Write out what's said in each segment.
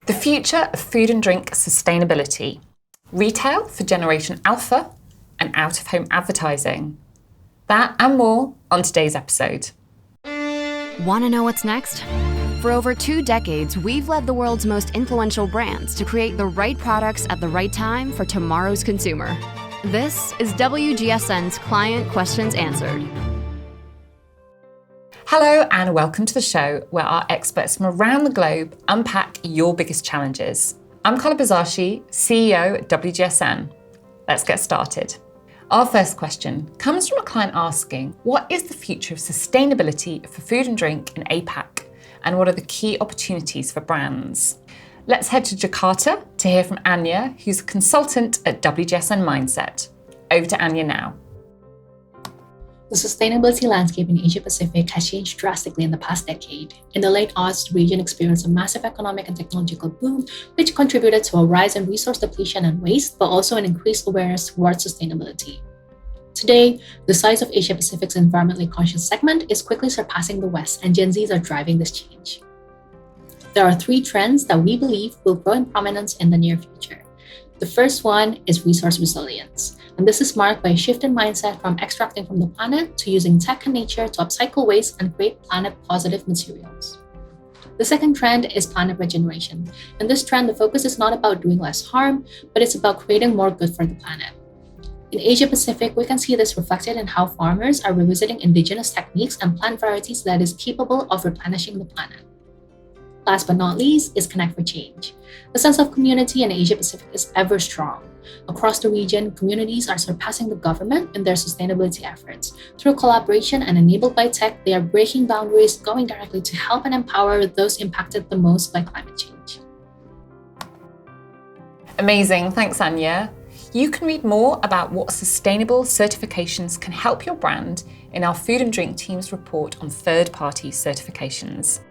The future of food and drink sustainability, retail for Generation Alpha, and out-of-home advertising. That and more on today's episode. Want to know what's next? For over 2 decades, we've led the world's most influential brands to create the right products at the right time for tomorrow's consumer. This is WGSN's Client Questions Answered. Hello and welcome to the show where our experts from around the globe unpack your biggest challenges. I'm Carla Bizashi, CEO at WGSN. Let's get started. Our first question comes from a client asking, what is the future of sustainability for food and drink in APAC? And what are the key opportunities for brands? Let's head to Jakarta to hear from Anya, who's a consultant at WGSN Mindset. Over to Anya now. The sustainability landscape in Asia-Pacific has changed drastically in the past decade. In the late aughts, the region experienced a massive economic and technological boom, which contributed to a rise in resource depletion and waste, but also an increased awareness towards sustainability. Today, the size of Asia-Pacific's environmentally conscious segment is quickly surpassing the West, and Gen Zs are driving this change. There are 3 trends that we believe will grow in prominence in the near future. The first one is resource resilience, and this is marked by a shift in mindset from extracting from the planet to using tech and nature to upcycle waste and create planet-positive materials. The second trend is planet regeneration. In this trend, the focus is not about doing less harm, but it's about creating more good for the planet. In Asia-Pacific, we can see this reflected in how farmers are revisiting indigenous techniques and plant varieties that is capable of replenishing the planet. Last but not least is Connect for Change. The sense of community in Asia-Pacific is ever strong. Across the region, communities are surpassing the government in their sustainability efforts. Through collaboration and enabled by tech, they are breaking boundaries, going directly to help and empower those impacted the most by climate change. Amazing, thanks Anya. You can read more about what sustainable certifications can help your brand in our Food and Drink team's report on third-party certifications.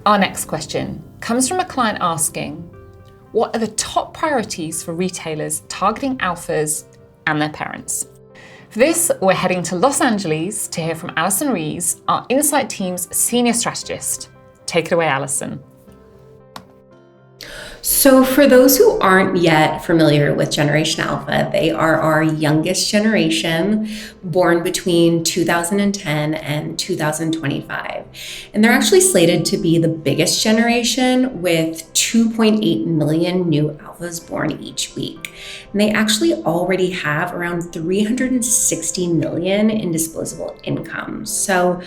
Our next question comes from a client asking, what are the top priorities for retailers targeting alphas and their parents? For this, we're heading to Los Angeles to hear from Alison Rees, our Insight team's senior strategist. Take it away, Alison. So for those who aren't yet familiar with Generation Alpha, they are our youngest generation, born between 2010 and 2025. And they're actually slated to be the biggest generation with 2.8 million new alphas born each week. And they actually already have around 360 million in disposable income. So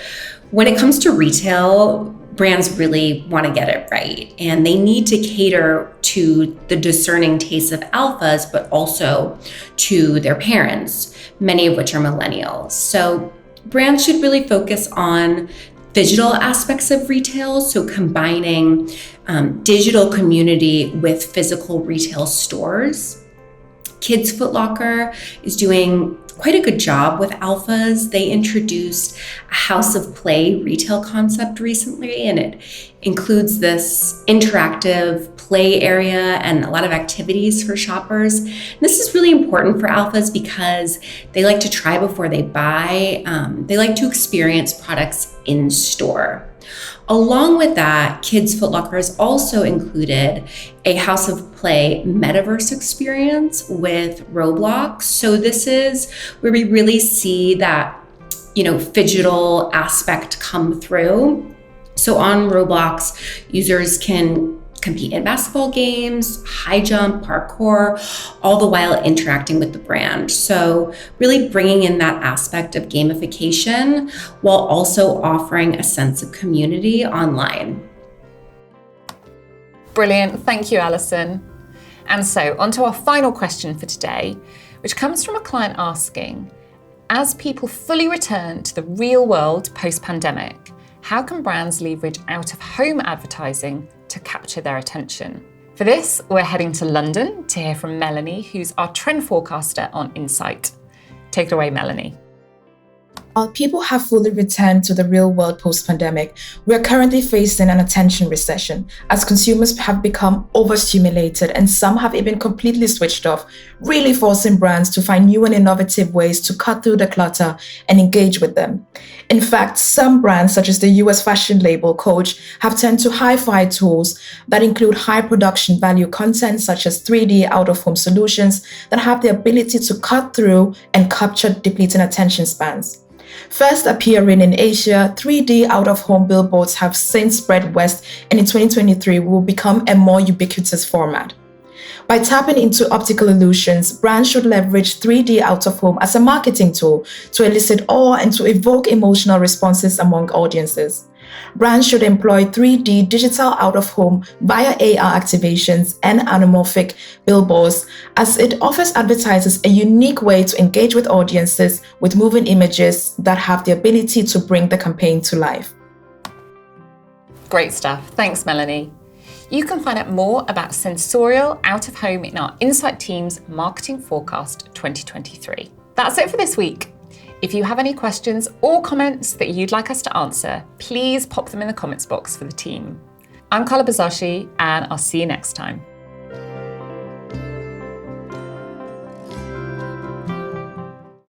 when it comes to retail, brands really want to get it right, and they need to cater to the discerning tastes of alphas, but also to their parents, many of which are millennials. So brands should really focus on digital aspects of retail, so combining digital community with physical retail stores. Kids Foot Locker is doing quite a good job with alphas. They introduced a House of Play retail concept recently, and it includes this interactive play area and a lot of activities for shoppers. And this is really important for alphas because they like to try before they buy. They like to experience products in store. Along with that, Kids Foot Locker has also included a House of Play metaverse experience with Roblox. So this is where we really see that, phygital aspect come through. So on Roblox, users can compete in basketball games, high jump, parkour, all the while interacting with the brand. So really bringing in that aspect of gamification while also offering a sense of community online. Brilliant, thank you, Alison. And so on to our final question for today, which comes from a client asking, as people fully return to the real world post-pandemic, how can brands leverage out-of-home advertising to capture their attention? For this, we're heading to London to hear from Melanie, who's our trend forecaster on Insight. Take it away, Melanie. While people have fully returned to the real world post-pandemic, we are currently facing an attention recession as consumers have become overstimulated and some have even completely switched off, really forcing brands to find new and innovative ways to cut through the clutter and engage with them. In fact, some brands such as the US fashion label Coach have turned to hi-fi tools that include high production value content such as 3D out-of-home solutions that have the ability to cut through and capture depleting attention spans. First appearing in Asia, 3D out-of-home billboards have since spread west and in 2023 will become a more ubiquitous format. By tapping into optical illusions, brands should leverage 3D out-of-home as a marketing tool to elicit awe and to evoke emotional responses among audiences. Brands should employ 3D digital out-of-home via AR activations and anamorphic billboards, as it offers advertisers a unique way to engage with audiences with moving images that have the ability to bring the campaign to life. Great stuff. Thanks, Melanie. You can find out more about sensorial out-of-home in our Insight Team's Marketing Forecast 2023. That's it for this week. If you have any questions or comments that you'd like us to answer, please pop them in the comments box for the team. I'm Carla Bazashi, and I'll see you next time.